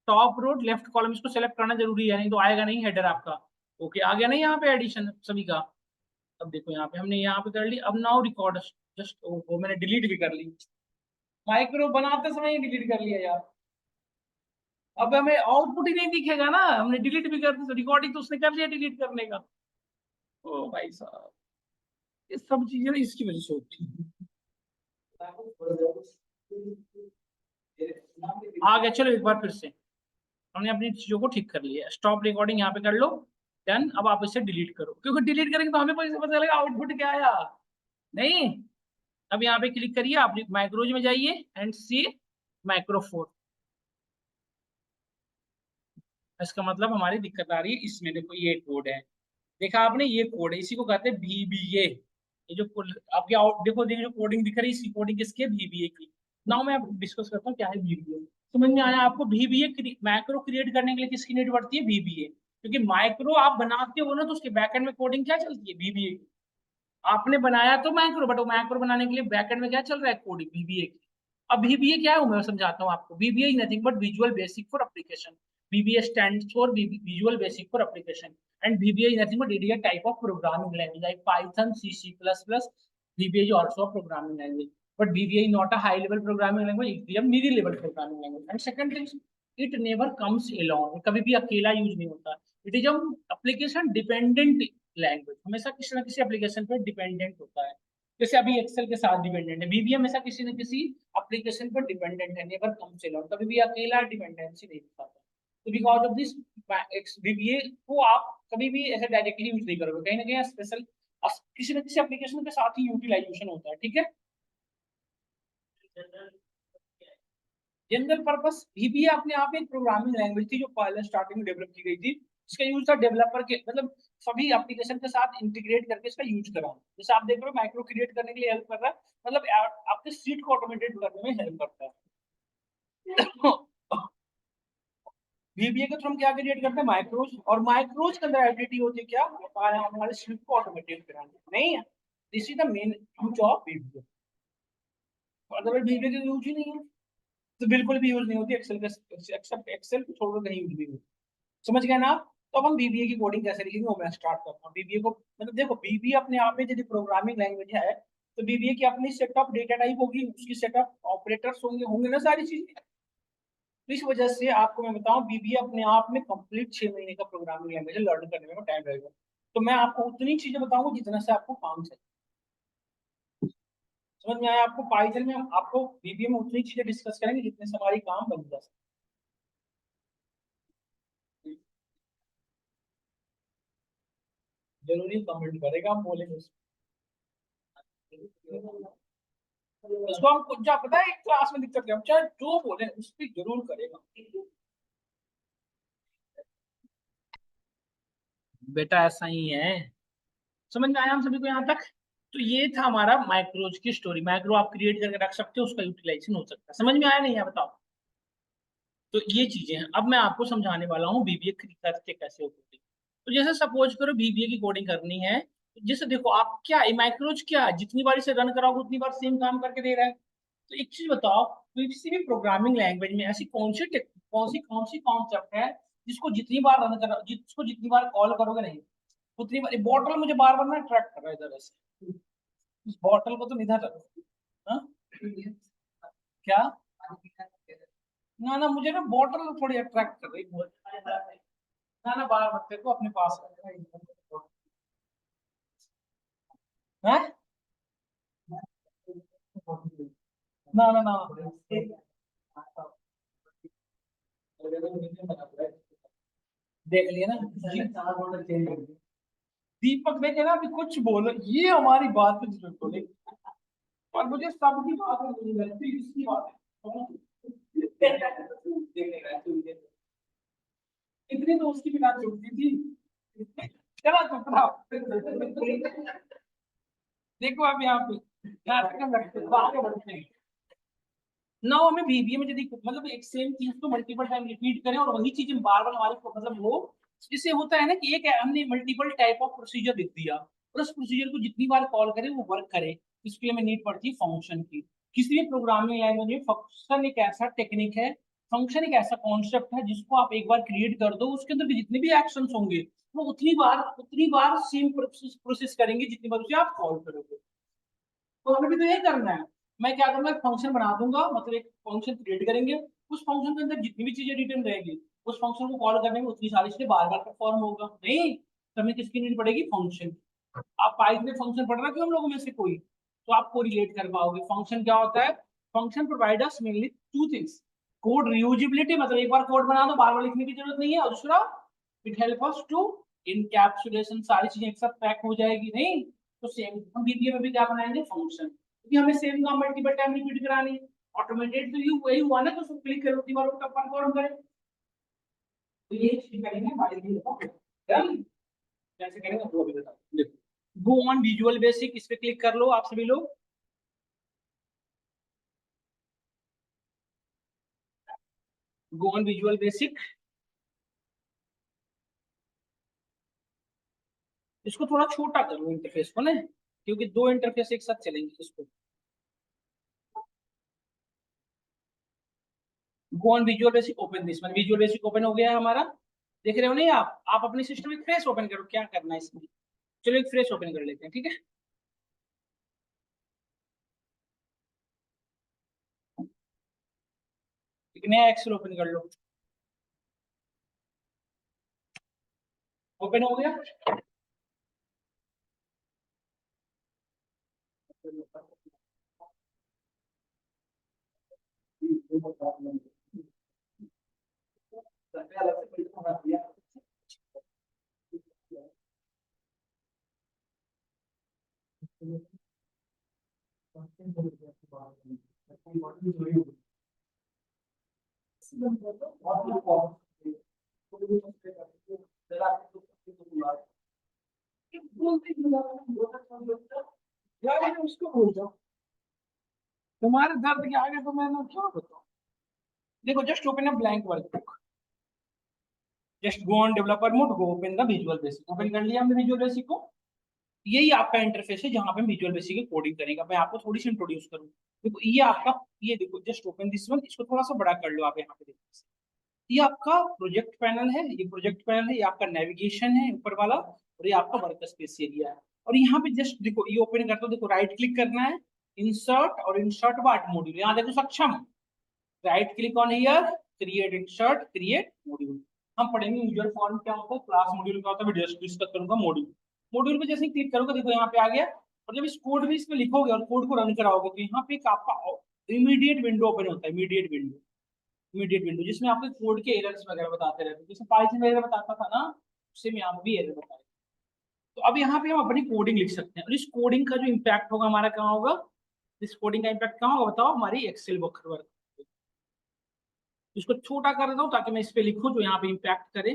टॉप रोड लेफ्ट कॉलम इसको सेलेक्ट करना जरूरी है, नहीं तो आएगा नहीं हेडर आपका। ओके आ गया नहीं यहाँ पे एडिशन सभी का। अब देखो यहाँ पे हमने यहाँ पे कर ली, अब नाउ रिकॉर्ड जस्ट, वो मैंने डिलीट भी कर ली, माइक्रो बनाते समय ही डिलीट कर लिया यार। अब हमें आउटपुट ही नहीं दिखेगा ना, हमने डिलीट भी कर दी, तो रिकॉर्डिंग तो उसने कर लिया डिलीट करने का। ओ भाई साहब, ये सब चीजें ना इसकी वजह से होती है। आ गया, चलो एक बार फिर से हमने अपनी चीजों को ठीक कर लिया, स्टॉप रिकॉर्डिंग यहाँ पे कर लो, डन। अब आप इसे डिलीट करो, क्योंकि डिलीट करेंगे तो हमें पता चलेगा आउटपुट क्या आया, नहीं। अब यहाँ पे क्लिक करिए, आप माइक्रोज में जाइए एंड सी माइक्रो 4। इसका मतलब हमारी दिक्कत आ रही है इसमें। देखो ये कोड है, देखा आपने, ये कोड है, इसी को कहते हैं VBA। ये जो आपके देखो देखो जो कोडिंग दिख रही है, इसी कोडिंग किसकी है, VBA की। नाउ मैं डिस्कस करता हूँ क्या है VBA। समझ में आया आपको? VBA मैक्रो क्रिएट करने के लिए किसकी नीड पड़ती है, VBA। क्योंकि माइक्रो आप बनाते हो ना, तो उसके बैकएंड में कोडिंग क्या चलती है, VBA की। आपने बनाया तो मैक्रो, बट वो मैक्रो बनाने के लिए बैकएंड में क्या चल रहा है, कोडिंग VBA की। अब VBA क्या है, मैं समझाता हूँ आपको। VBA is nothing but visual basic for application. VBA stands for visual basic for application. And VBA is nothing but it is a type of programming language like Python, C, C++. VBA is also a programming language. But VBA is not a high level programming language, it is a middle level programming language. And second thing, it never comes alone. कभी भी अकेला use नहीं होता। It is a application dependent language, हमेशा किसी ना किसी application पर डिपेंडेंट होता है। जैसे अभी एक्सेल के साथ डिपेंडेंट है, VBA हमेशा किसी न किसी एप्लीकेशन पर डिपेंडेंट है, नेवर कम्स अलोन, कभी भी अकेला डिपेंडेंसी नहीं दिखाता। तो बिकॉज ऑफ दिस VBA को आप कभी भी ऐसे डायरेक्टली यूज नहीं करोगे, कहीं ना कहीं स्पेशल किसी न किसी एप्लीकेशन के साथ ही यूटिलाइजेशन होता है, ठीक है। जनरल पर्पस VBA अपने आप एक प्रोग्रामिंग लैंग्वेज थी जो पहले स्टार्टिंग में डेवलप की गई थी। इसका यूज था डेवलपर के, मतलब सभी एप्लीकेशन के साथ इंटीग्रेट करके इसका यूज करा। जैसे आप देख रहे हो माइक्रो क्रिएट करने के लिए हेल्प कर रहा है, मतलब आपके सीट को ऑटोमेटेड करने में हेल्प करता है। VBA के थ्रू हम क्या क्रिएट करते हैं, माइक्रोज। और माइक्रोज के अंदर एबिलिटी होती है क्या, हमारे स्क्रिप्ट को ऑटोमेटेड कराना, नहीं है। This is the main use of VBA। Otherwise VBA का यूज ही नहीं है, तो बिल्कुल भी यूज नहीं होती एक्सेल का, एक्सेप्ट एक्सेल को छोड़कर कहीं यूज नहीं होती। समझ गए ना आप? तो अब हम VBA की कोडिंग कैसे लिखेंगे वो मैं स्टार्ट करता हूँ। VBA को मतलब देखो, VBA अपने आप में यदि प्रोग्रामिंग लैंग्वेज है, तो VBA की अपनी सेट ऑफ डेटा टाइप होगी, उसकी सेट ऑफ ऑपरेटर्स होंगे होंगे ना सारी चीजें। तो इस वजह से आपको मैं बताऊं, VBA अपने आप में कंप्लीट 6 महीने का प्रोग्रामिंग लैंग्वेज है, लर्न करने में टाइम लगेगा। तो मैं आपको उतनी चीजें बताऊंगा जितना से आपको काम से समझ में आया। आपको पाइथन में आपको VBA में उतनी चीजें डिस्कस करेंगे जितने से हमारी काम बन जा सके। जरूरी कमेंट करेगा, हम बोलेंगे उसको। हम कुछ जा पता है, एक क्लास में दिक्कत क्या, हम चाहे जो बोले उस पर जरूर करेगा। बेटा ऐसा ही है। समझ में आया हम सभी को यहाँ तक? तो ये था हमारा माइक्रोज की स्टोरी। माइक्रो आप क्रिएट करके रख सकते हो, उसका यूटिलाइजेशन हो सकता है। समझ में आया नहीं है, बताओ? तो ये चीजें हैं। अब मैं आपको समझाने वाला हूँ VBA करके कैसे होती है। तो जैसे सपोज करो VBA की कोडिंग करनी है, जैसे देखो आप क्या माइक्रोज क्या है, जितनी बार इसे रन कराओगे उतनी बार सेम काम करके दे रहा है। तो एक चीज बताओ, किसी भी प्रोग्रामिंग लैंग्वेज में ऐसी कौन सी कॉन्सेप्ट है जिसको जितनी बार रन करो, जिसको जितनी बार कॉल करोगे नहीं उतनी बार। बॉटल मुझे बार बार ना अट्रैक्ट कर रहा है इधर से, इस बॉटल को तो इधर रखो। हाँ? क्या? ना ना, मुझे ना बॉटल थोड़ी अट्रैक्ट कर रही है। ना ना, बाहर मत फेंको, अपने पास रखो। हैं? ना ना ना, देख लिया ना दीपक, देखे ना अभी कुछ बोलो, ये हमारी बात पे जरूरत बोले। और मुझे सबकी बात में नहीं लगती, इसकी बात है। इतनी तो उसकी भी बात जुड़ती थी। चला चुप रहा। देखो अब यहाँ पे नाटक में लगते हैं, बातें बढ़ते हैं। ना हमें VBA में यदि मतलब एक सेम चीज को मल्टीपल टाइम रिपीट करें और वही चीज बार बार हमारे को मतलब वो, इससे होता है ना कि एक हमने मल्टीपल टाइप ऑफ प्रोसीजर लिख दिया और उस प्रोसीजर को जितनी बार कॉल करें वो वर्क करे। इसके लिए हमें नीड पड़ती है फंक्शन की। किसी भी प्रोग्रामिंग लैंग्वेज में फंक्शन एक ऐसा टेक्निक है, फंक्शन एक ऐसा कॉन्सेप्ट है जिसको आप एक बार क्रिएट कर दो, उसके अंदर जितने भी एक्शन होंगे वो उतनी बार सेम प्रोसेस करेंगे जितनी बार उसे आप कॉल करोगे। तो हमें भी तो यही करना है। मैं क्या करूंगा, एक फंक्शन बना दूंगा, मतलब एक फंक्शन क्रिएट करेंगे, उस फंक्शन के अंदर जितनी भी चीजें रिटर्न रहेगी उस फंक्शन को कॉल करने में उतनी सारी चीजें बार बार परफॉर्म होगा नहीं। तो हमें किसकी नीड पड़ेगी, फंक्शन। आप पाइथन में फंक्शन पढ़ रहे हो हम लोगों में से कोई, तो आपको रिलेट कर पाओगे फंक्शन क्या होता है। Function provide us mainly two things, code reusability, मतलब एक बार कोड बना दो बार बार लिखने की जरूरत नहीं है, और दूसरा it help us to encapsulation, सारी चीजें एक साथ पैक हो जाएगी नहीं। तो सेम हम VBA में भी क्या बनाएंगे, फंक्शन, क्योंकि हमें सेम काम मल्टीपल टाइम रिपीट करानी है। ऑटोमेटेड तो यू वही हुआ ना, तो उसको क्लिक करो उतनी बार उसका परफॉर्म करें। तो ये चीज करेंगे हमारे लिए डन। कैसे करेंगे वो भी बताओ। देखो गो ऑन विजुअल बेसिक, इस पे क्लिक कर लो आप सभी लोग। गो ऑन विजुअल बेसिक, इसको थोड़ा छोटा कर लो इंटरफेस को ना, क्योंकि दो इंटरफेस एक साथ चलेंगे। इसको go on visual basic, open this one. Visual basic open हो गया है हमारा, देख रहे हो नहीं आप अपने सिस्टम में फ्रेश ओपन करो, क्या करना है इसमें। चलो एक फ्रेश ओपन कर लेते हैं, ठीक है। एक नया एक्सेल ओपन कर लो। ओपन हो गया। यार उसको भूल जाओ, तुम्हारे दर्द के आगे तो मैंने क्या बताऊं। देखो just open a blank workbook, just go on developer mode, go open the visual basic. Open कर लिया हमने विजुअल बेसिक को। यही आपका इंटरफेस है जहां पे विजुअल बेसिक की कोडिंग करेगा। मैं आपको थोड़ी सी इंट्रोड्यूस करूँ। देखो ये आपका, ये देखो जस्ट ओपन दिस वन, इसको थोड़ा सा बड़ा कर लो आप यहाँ पे देखो। ये आपका प्रोजेक्ट पैनल है, ये प्रोजेक्ट पैनल है, ये आपका नेविगेशन है ऊपर वाला, और ये आपका वर्क स्पेस एरिया है। और यहाँ पे जस्ट देखो ये ओपन करते हो, देखो राइट क्लिक करना है, इंसर्ट, और इंसर्ट वाट मॉड्यूल, यहाँ देखो सक्षम, right click on here, create insert, create module. हम पढ़ेंगे यूजर फॉर्म क्या होता है, क्लास मॉड्यूल क्या होता है, वीडियो डिस्कस करूंगा। मॉड्यूल, मॉड्यूल पे जैसे क्लिक करोगे देखो यहाँ पे आ गया। और जब इस कोड भी इसमें लिखोगे और कोड को रन कराओगे तो यहाँ पे एक आपका इमीडिएट विंडो ओपन होता है, इमीडिएट विंडो, इमीडिएट विंडो जिसमें आपके कोड के एरर्स वगैरह बताते रहते हैं। जैसे पाइथन वगैरह बताता था ना, उससे में यहाँ भी एरर बताए। तो अब यहाँ पे हम अपनी कोडिंग लिख सकते हैं, और इस कोडिंग का जो इम्पैक्ट होगा हमारा कहाँ होगा, इस कोडिंग का इम्पैक्ट कहाँ होगा बताओ, हमारी एक्सेल वर्क। इसको छोटा कर दो ताकि मैं इस पे लिखूं जो यहाँ पे इम्पैक्ट करे।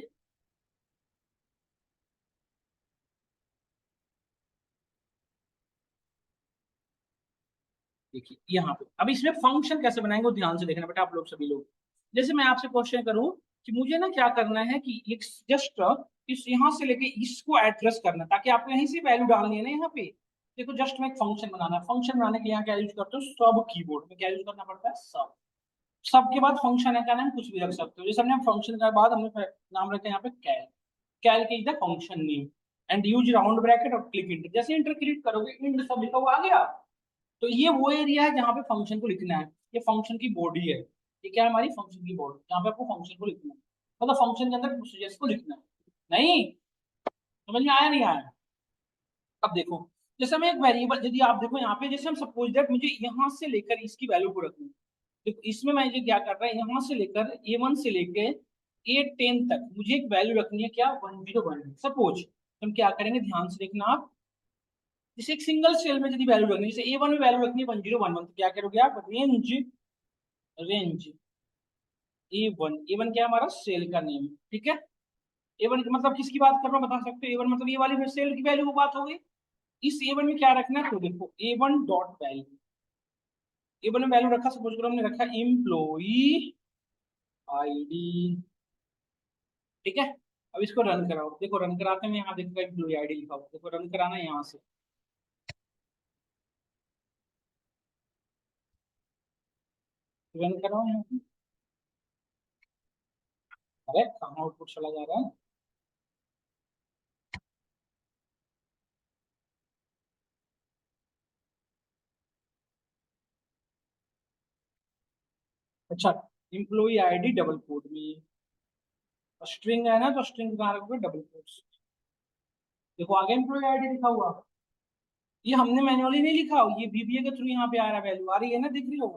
देखिए यहाँ पे अब इसमें फंक्शन कैसे बनाएंगे वो ध्यान से देखना बेटा आप लोग सभी लोग। जैसे मैं आपसे क्वेश्चन करूं कि मुझे ना क्या करना है कि एक जस्ट इस यहाँ से लेके इसको एड्रेस करना, ताकि आपको यहीं से वैल्यू डालनी है ना यहाँ पे। देखो जस्ट मैं एक फंक्शन बनाना है, फंक्शन बनाने के लिए यहाँ क्या यूज करते हो, सब कीबोर्ड में क्या यूज करना पड़ता है, सब। सब के बाद फंक्शन है का नाम कुछ भी रख सकते हो। जैसे हमने फंक्शन के बाद हमने नाम रखा है यहाँ पे cal, cal is the function name, and use round bracket और क्लिक इंटर। जैसे इंटर क्लिक करोगे इंट सब लिखा हुआ आ गया। तो ये वो एरिया है जहाँ पे फंक्शन को लिखना है, ये फंक्शन की बॉडी है। ये क्या है, हमारी फंक्शन की बॉडी, जहाँ पे आपको फंक्शन को लिखना है, मतलब फंक्शन के अंदर प्रोसीजर्स को लिखना है। नहीं समझ में आया, नहीं आया। अब देखो जैसे मैं एक वेरिएबल, यदि आप देखो यहाँ पे, जैसे हम सपोज दैट मुझे यहाँ से लेकर इसकी वैल्यू को रखनी है। देखो इसमें मैं ये क्या कर रहा है, यहाँ से लेकर A1 से लेकर A10 तक मुझे एक वैल्यू रखनी है, क्या 1011 सपोज। हम क्या करेंगे ध्यान से देखना आप, जैसे एक सिंगल सेल में यदि वैल्यू रखनी है, जैसे A1 में वैल्यू रखनी है 1011, तो क्या करोगे आप, रेंज, रेंज A1, A1 क्या है हमारा सेल का नेम, ठीक है। A1 मतलब किसकी बात कर रहा हूँ बता सकते हो, A1 मतलब ये वाली सेल की वैल्यू की बात हो गई। इस A1 में क्या रखना है, तो देखो A1 डॉट वैल्यू, A1 में वैल्यू रखा, सपोज करो हमने रखा एम्प्लॉई आईडी, ठीक है। अब इसको रन कराओ, देखो रन कराते हैं, यहाँ देखो एम्प्लॉई आईडी लिखा हुआ, देखो रन कराना है यहाँ से, रन कराओ यहाँ पे। अरे कहाँ आउटपुट चला जा रहा है। अच्छा, एम्प्लॉई आईडी डबल कोड में, स्ट्रिंग है ना, तो स्ट्रिंग कहाँ रखोगे, डबल कोड्स। देखो आगे एम्प्लॉई आईडी लिखा हुआ, ये हमने मैन्युअली नहीं लिखा, ये VBA के थ्रू यहाँ पे आ रहा है, वैल्यू आ रही है ना, दिख रही हो।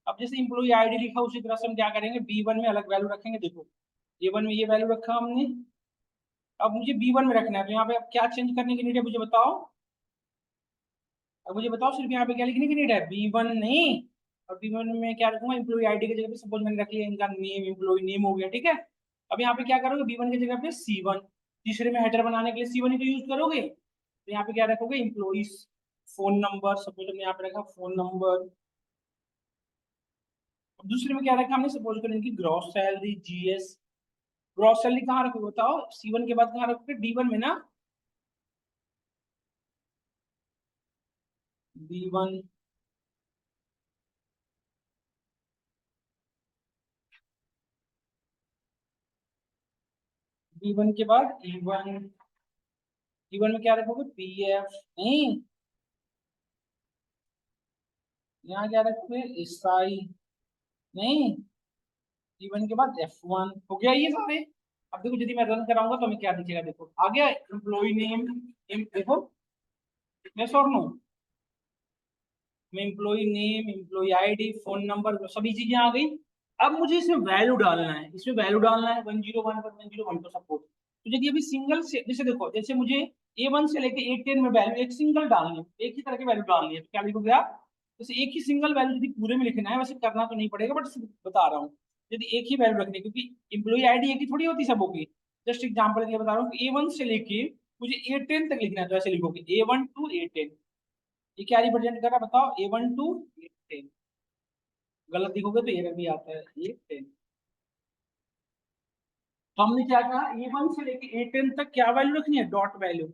अब जैसे एम्प्लॉई आईडी लिखा उसी तरह से हम क्या करेंगे, B1 में अलग वैल्यू रखेंगे। देखो A1 में ये वैल्यू रखा हमने, अब मुझे B1 में रखना है, तो यहाँ पे अब क्या चेंज करने की नीड है मुझे बताओ। अब मुझे बताओ सिर्फ यहाँ पे क्या लिखने की नीड है, B1 नहीं। और B1 में क्या रखूंगा, एम्प्लॉई आईडी की जगह पे सपोज मैंने रख लिया इनका नेम, एम्प्लॉई नेम हो गया, ठीक है। अब यहाँ पे क्या करोगे, B1 की जगह पे C1, तीसरे में हेडर बनाने के लिए C1 ही तो यूज करोगे। तो यहाँ पे क्या रखोगे, एम्प्लॉइज फोन नंबर, सपोज हमने यहाँ पे रखा फोन नंबर। दूसरे में क्या रखा हमने, सपोज करें कि gross salary GS। Gross salary कहाँ रखोगे बताओ, C1 के बाद कहाँ रखोगे, D1 में ना, D1। D1 के बाद E1, E1 में क्या रखोगे, PF नहीं, यहाँ क्या रखोगे, SI नहीं, E1 के बाद F1। हो गया ये सारे। अब देखो यदि मैं रन कराऊंगा तो हमें क्या दिखेगा, देखो आ गया एम्प्लॉय नेम, देखो यस और नो, में employee name, employee ID, phone number, सभी चीजें आ गई। अब मुझे इसमें वैल्यू डालना है, इसमें वैल्यू डालना है 101 पर 101 तो सपोर्ट। तो यदि अभी सिंगल से, जैसे देखो, जैसे मुझे A1 से लेके A10 में वैल्यू एक सिंगल डालनी है, एक ही तरह की वैल्यू डालनी है, तो क्या लिखोगे आप, जैसे एक ही सिंगल वैल्यू यदि पूरे में लिखना है, वैसे करना तो नहीं पड़ेगा बट बता रहा हूँ, यदि एक ही वैल्यू रखनी है, क्योंकि एम्प्लॉय आईडी एक ही थोड़ी होती सबों की। जस्ट एग्जाम्पल के लिए बता रहा हूँ कि A1 से लेके मुझे A10 तक लिखना है, तो ऐसे लिखोगे A1 to A10। ये क्या रिप्रेजेंट कर रहा है बताओ, A1 to A10। गलत लिखोगे तो एरर भी आता है, A10। तो हमने क्या कहा, A1 से लेके A10 तक क्या वैल्यू रखनी है, डॉट वैल्यू।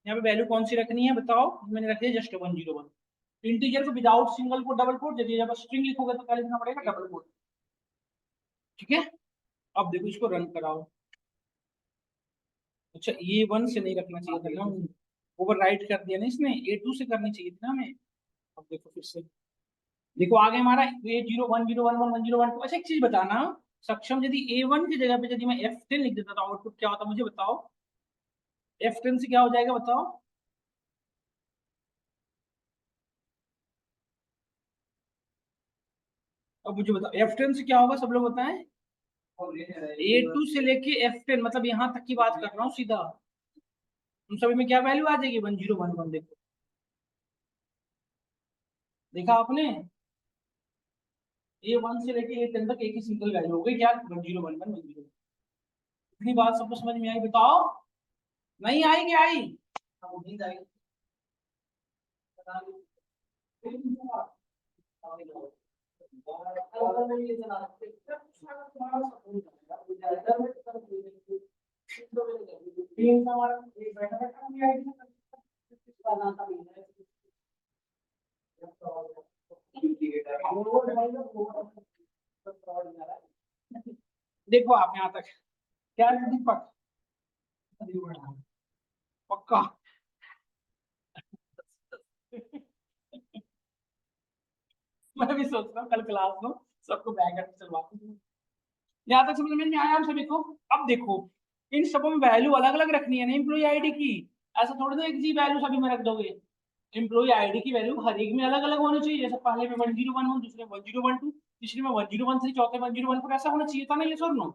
यहाँ पे वैल्यू कौन सी रखनी है बताओ, मैंने रखी है जस्ट 101। इंटीजर को without single quote double quote, यदि जब स्ट्रिंग लिखोगे तो क्या लिखना पड़ेगा, डबल कोट। ठीक है, अब देखो इसको रन कराओ। अच्छा, A1 से नहीं रखना चाहिए था ना, ओवर राइट कर दिया ना इसने, A2 से करनी चाहिए थी ना हमें। अब देखो फिर से, देखो आगे हमारा 80 10 11 10 12। अच्छा एक चीज बताना, सक्षम यदि A1 की जगह पे यदि मैं F10 लिख देता तो आउटपुट क्या होता मुझे बताओ, F10 से क्या हो जाएगा बताओ। अब मुझे बताओ F10 से क्या होगा, सब लोग बताएं। A2 से लेके F10, मतलब यहाँ तक की बात कर रहा हूँ सीधा, उन सभी में क्या वैल्यू आ जाएगी, 1011। देखो, देखा आपने, A1 से लेके A10 तक एक ही सिंगल वैल्यू हो गई, क्या 1011 10। इतनी बात सबको समझ में आई बताओ, नहीं आई क्या आई, देखो आप यहाँ तक क्या है, दीपक पक्का। मैं भी सोच रहा हूँ कल क्लास में सबको बैग चलवा दूं। यहाँ तक समझ में आया हम सभी को। अब देखो, इन सबों में वैल्यू अलग अलग रखनी है ना एम्प्लॉय आईडी की, ऐसा थोड़ी ना एक जी वैल्यू सभी में रख दोगे। एम्प्लॉय आईडी की वैल्यू हर एक में अलग अलग होनी चाहिए, जैसे पहले में 1011, दूसरे में 1012, तीसरे में 1013, चौथे में 1014, ऐसा होना चाहिए था ना, ये सुन लो।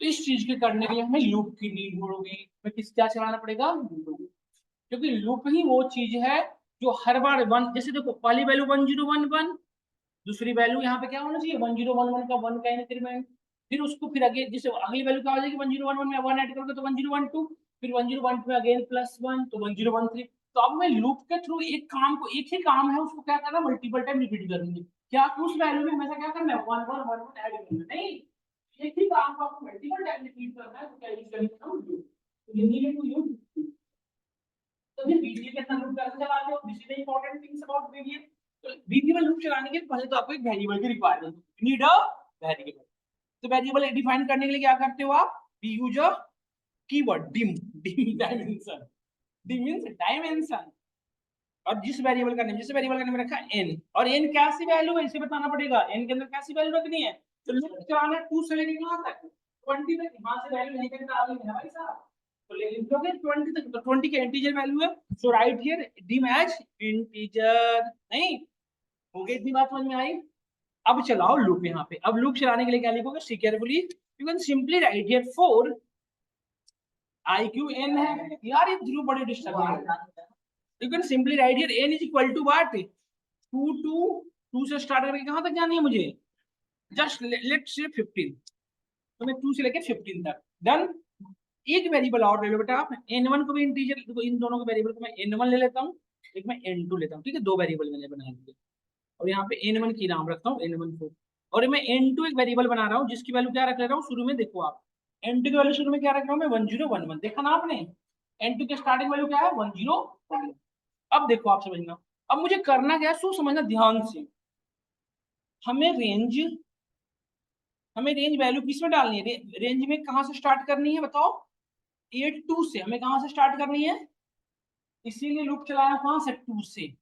तो इस चीज के करने के लिए हमें लूप की नीड होगी, हमें किस क्या चलाना पड़ेगा, लूप। क्योंकि लूप ही वो चीज है जो हर बार वन, जैसे देखो पहली वैल्यू 1011, दूसरी वैल्यू यहाँ पे क्या होना चाहिए, 1011 का 1 का इंक्रीमेंट, फिर उसको फिर अगेन जैसे अगली वैल्यू क्या हो जाएगी, 1011 में 1 ऐड करोगे तो 1012, फिर 1012 में अगेन +1 तो 1013। तो अब मैं लूप के थ्रू एक काम को, एक ही काम है उसको क्या करना, मल्टीपल टाइम रिपीट करेंगे, क्या उस वैल्यू में हमेशा क्या करना है, 1 1 1 1 ऐड करना नहीं, एक ही काम को आपको मल्टीपल टाइम रिपीट करना है, तो क्या यूज करना है, तो ये नीड टू यूज। तो ये VBA के अंदर लूप कैसे चलाते हो, this is the important things about VBA। तो VBA में लूप चलाने के लिए पहले तो आपको एक वेरिएबल की requirement, you need a variable. तो वेरिएबल डिफाइन करने के लिए क्या करते हो आप, we use a keyword dim, dim dimension, dim means dimension. और जिस वेरिएबल का नेम, जिस वेरिएबल का नेम रखा है n, और n कैसी वैल्यू है इसे बताना पड़ेगा, n के अंदर कैसी वैल्यू रखनी है। तो लूप चलाना है 2 से लेके कहां तक, 20 तक, यहां से वैल्यू नहीं करना आगे है भाई साहब। तो ले लिखोगे 20 तक, तो 20 का इंटीजर वैल्यू है, so right here dim as integer. नहीं, हो गई इतनी बात समझ में आई। अब चलाओ लूप यहाँ पे, अब लूप चलाने के लिए क्या लिखोगे, see carefully, you can simply write here for i q n है यार, ये ध्रुव बड़ी डिस्टर्ब है। You can simply write here n is equal to what, 2 से स्टार्ट करके कहां तक जानी है मुझे, जस्ट लेट्स से 15। तो मैं 2 से लेकर 15 तक डन। एक वेरिएबल और ले लो बेटा आप, n1 को भी इंटीजर, देखो इन दोनों के वेरिएबल को मैं n1 ले लेता हूँ, एक मैं n2 लेता हूँ, ठीक है, दो वेरिएबल मैंने बना दिए और यहाँ पे n1 की नाम रखता हूँ n1 को, और मैं n2 एक वेरिएबल बना रहा हूँ जिसकी वैल्यू क्या रख ले रहा हूँ शुरू में, देखो आप n2 की वैल्यू शुरू में क्या रख रहा हूँ मैं 1011, देखा ना आपने, n2 की स्टार्टिंग वैल्यू क्या है 1011। अब देखो आप समझना, अब मुझे करना क्या है सो समझना ध्यान से, हमें रेंज वैल्यू किस में डालनी है, रेंज में कहाँ से स्टार्ट करनी है बताओ, 8 से हमें कहाँ से स्टार्ट करनी है, इसीलिए लूप चलाया कहाँ से 2 से।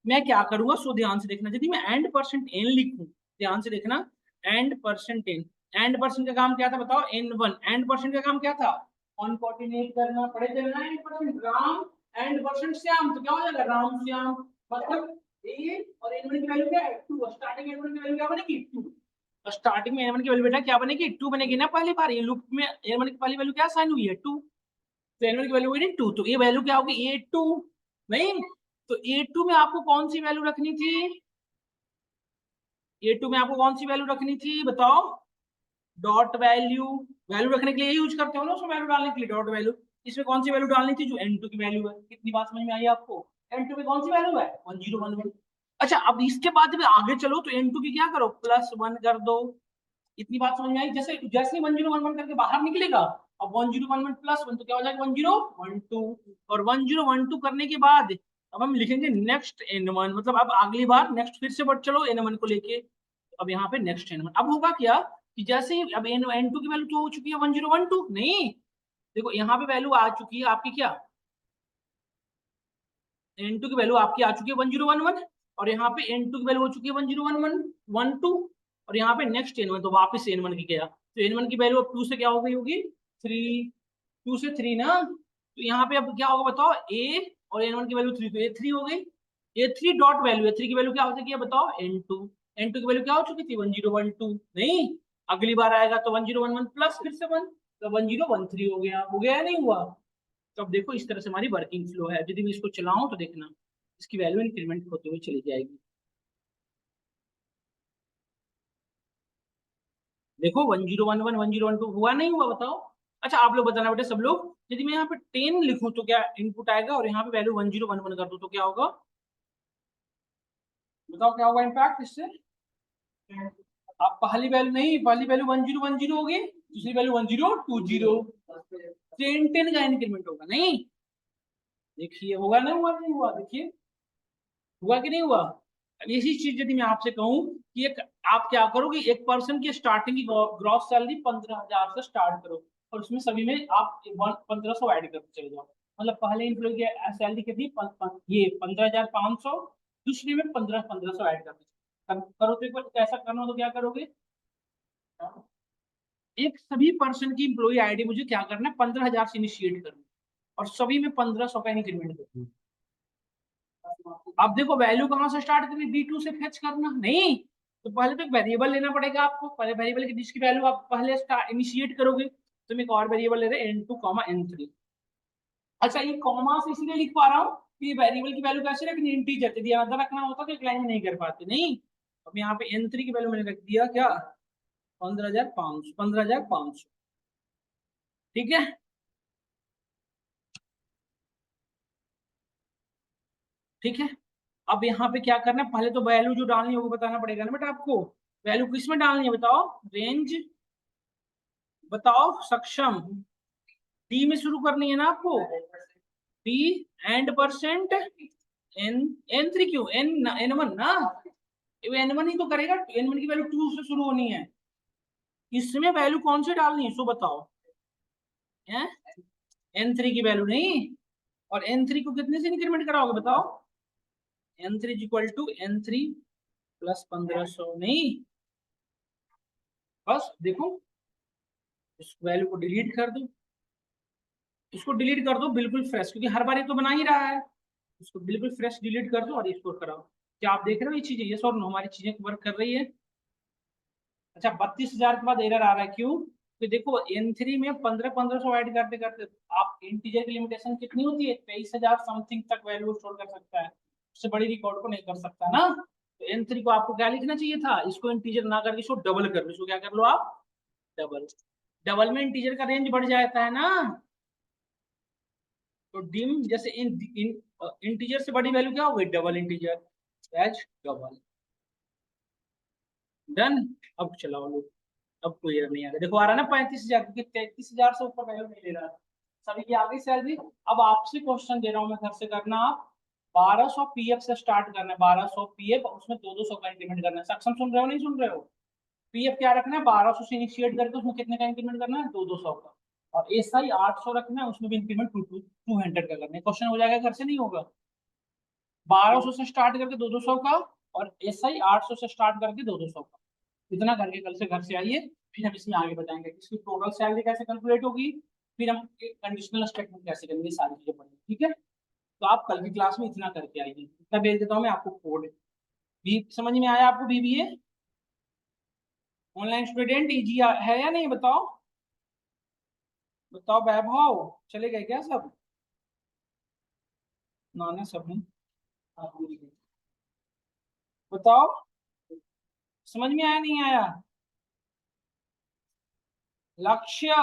मैं क्या करूंगा सो ध्यान से देखना, यदि मैं एंड परसेंट एन लिखूं, ध्यान से देखना, and percent n, and percent का काम क्या था बताओ n1, एंड परसेंट का काम क्या था कॉन्केटिनेट करना, पढ़े थे ना and percent Ram and percent Shyam, तो क्या हो जाएगा राम श्याम, मतलब ए और n1 की वैल्यू क्या है 2, स्टार्टिंग n1 की वैल्यू क्या बनेगी 2, स्टार्टिंग में n1 की वैल्यू बेटा क्या बनेगी 2 बनेगी ना, पहली बार ये लूप में n1 की पहली वैल्यू क्या साइन हुई है 2, तो n1 की वैल्यू हुई 2, तो ये वैल्यू क्या होगी a2, नहीं तो a2 में आपको कौन सी वैल्यू रखनी थी, a2 में आपको कौन सी वैल्यू रखनी थी बताओ, डॉट वैल्यू, वैल्यू रखने के लिए यूज करते हो ना उसमें वैल्यू डालने के लिए डॉट वैल्यू, इसमें कौन सी वैल्यू डालनी थी जो n2 की वैल्यू है, कितनी बात समझ में आई आपको, n2 में कौन सी वैल्यू है 1011। अच्छा अब इसके बाद भी आगे चलो तो n2 की क्या करो +1 कर दो, इतनी बात समझ में आई, जैसे जैसे 1011 करके बाहर निकलेगा, अब 1011 +1 तो क्या हो जाएगा 1012, और 1012 करने के बाद अब हम लिखेंगे नेक्स्ट n1, मतलब अब अगली बार नेक्स्ट फिर से बढ़ चलो n1 को लेके, अब यहाँ पे नेक्स्ट n1, अब होगा क्या कि जैसे ही अब n2 की वैल्यू तो हो चुकी है 1012, नहीं देखो यहाँ पे वैल्यू आ चुकी है आपकी क्या, n2 की वैल्यू आपकी आ चुकी है 1011, और यहाँ पे n2 की वैल्यू हो चुकी है 1011 और यहाँ पे नेक्स्ट n1, तो वापस n1 की गया, तो n1 की वैल्यू अब 2 से क्या हो गई होगी 3, 2 से 3 ना, तो यहाँ पे अब क्या होगा बताओ a और n1 की वैल्यू 3, तो a3 हो गई, a3 डॉट वैल्यू, a3 की वैल्यू क्या हो चुकी है बताओ n2, n2 की वैल्यू क्या हो चुकी थी 1012, नहीं अगली बार आएगा तो 1011 प्लस फिर से 1, तो 1013 हो गया नहीं हुआ, तो अब देखो इस तरह से हमारी वर्किंग फ्लो है, यदि मैं इसको चलाऊं तो देखना इसकी वैल्यू इंक्रीमेंट होते हुए चली जाएगी, देखो 1011 1012 हुआ नहीं हुआ बताओ। अच्छा आप लोग बताना बेटा सब लोग, यदि मैं यहाँ पे 10 लिखूं तो क्या इनपुट आएगा, और यहाँ पे वैल्यू 1011 कर दूं तो क्या होगा, बताओ क्या होगा इम्पैक्ट इससे, आप पहली वैल्यू नहीं, पहली वैल्यू 1010 होगी, दूसरी वैल्यू 1020, 10 का इंक्रीमेंट होगा, नहीं देखिए होगा ना, हुआ नहीं हुआ, देखिए हुआ कि नहीं हुआ। अब इसी चीज यदि मैं आपसे कहूं कि एक आप क्या करोगे, एक पर्सन की स्टार्टिंग की ग्रॉस सैलरी 15,000 से स्टार्ट करो, और उसमें सभी में आप 1500 ऐड करते चले जाओ, मतलब पहले एम्प्लॉय की सैलरी कितनी ये 15,500, दूसरी में 1500 ऐड करते करो, तो एक बार ऐसा करना हो तो क्या करोगे, एक सभी पर्सन की इम्प्लॉय आईडी मुझे क्या करना है 15,000 से इनिशिएट करना, और सभी में 1500 का इंक्रीमेंट करना, अब देखो वैल्यू कहां से स्टार्ट करनी, B2 से फेच करना, नहीं तो पहले तो एक वेरिएबल लेना पड़ेगा आपको, पहले वेरिएबल की जिसकी वैल्यू आप पहले इनिशिएट करोगे, तो मैं एक और वेरिएबल ले रहे n2 n3। अच्छा ये कॉमा से इसलिए लिख पा रहा हूँ कि वेरिएबल की वैल्यू कैसे रखनी, इंटीजर, यदि आधा रखना होता तो एक लाइन में नहीं कर पाते, नहीं अब यहाँ पे n3 की वैल्यू मैंने रख दिया क्या 15,500, ठीक है, ठीक है। अब यहाँ पे क्या करना है, पहले तो वैल्यू जो डालनी है वो बताना पड़ेगा ना बेटा आपको, वैल्यू किस में डालनी है बताओ, रेंज बताओ सक्षम, डी में शुरू करनी है ना आपको, D and percent N, n3 क्यों n1 ना, n1 ही तो करेगा, n1 की वैल्यू 2 से शुरू होनी है, इसमें वैल्यू कौन सी डालनी है सो बताओ, है n3 की वैल्यू नहीं, और n3 को कितने से इंक्रीमेंट कराओगे बताओ, n3 equal to n3 plus 1500, नहीं बस देखो इस वैल्यू को डिलीट कर दो, इसको डिलीट कर दो बिल्कुल फ्रेश, क्योंकि हर बार ये तो बना ही रहा है, इसको बिल्कुल फ्रेश डिलीट कर दो और इसको कराओ, क्या आप देख रहे हो ये चीजें, ये और नो हमारी चीजें वर्क कर रही है। अच्छा 32,000 के बाद एरर आ रहा है क्यों, तो देखो n3 में 1500 ऐड करते करते आप इंटीजर की लिमिटेशन कितनी होती है 23,000 समथिंग तक वैल्यू स्टोर कर सकता है, उससे बड़ी रिकॉर्ड को नहीं कर सकता ना, तो n3 को आपको क्या लिखना चाहिए था, इसको इंटीजर ना करके इसको डबल कर लो, इसको क्या कर लो आप डबल, डबल में इंटीजर का रेंज बढ़ जाता है ना, तो डिम जैसे इंटीजर से बड़ी वैल्यू क्या हो गई, double integer as double. Done. अब चलाओ लो, अब कोई एरर नहीं आ रहा, देखो आ रहा है ना 35,000, क्योंकि 33,000 से ऊपर वैल्यू नहीं ले रहा है। सभी की आ गई सैलरी। अब आपसे क्वेश्चन दे रहा हूं मैं, घर से करना आप। 1200 पीएफ से स्टार्ट करना है, 1200 पीएफ, उसमें 200 का इंक्रीमेंट करना है। सक्षम सुन रहे हो नहीं सुन रहे हो? पीएफ क्या रखना है, 1200 से इनिशिएट करके उसमें कितने का इंक्रीमेंट करना है, 200 का। और एसआई 800 रखना है, उसमें भी इंक्रीमेंट 200 का करना है। क्वेश्चन हो जाएगा, घर से नहीं होगा। 1200 से स्टार्ट करके 200 का, और एसआई 800 से स्टार्ट करके 200 का। इतना करके कल से घर से आइए, फिर हम इसमें आगे बताएंगे कि इसकी टोटल सैलरी कैसे कैलकुलेट होगी, फिर हम कंडीशनल स्टेटमेंट कैसे करेंगे, सारी चीजें पढ़ेंगे, ठीक है। तो आप कल की क्लास में इतना करके आइए, इतना भेज देता हूँ मैं आपको कोड। भी समझ में आया आपको, बीबीए ऑनलाइन स्टूडेंट इजी है या नहीं, बताओ बताओ वैभव, चले गए क्या सब? नाना सब नहीं, आप भूल गए। बताओ, समझ में आया नहीं आया? लक्ष्य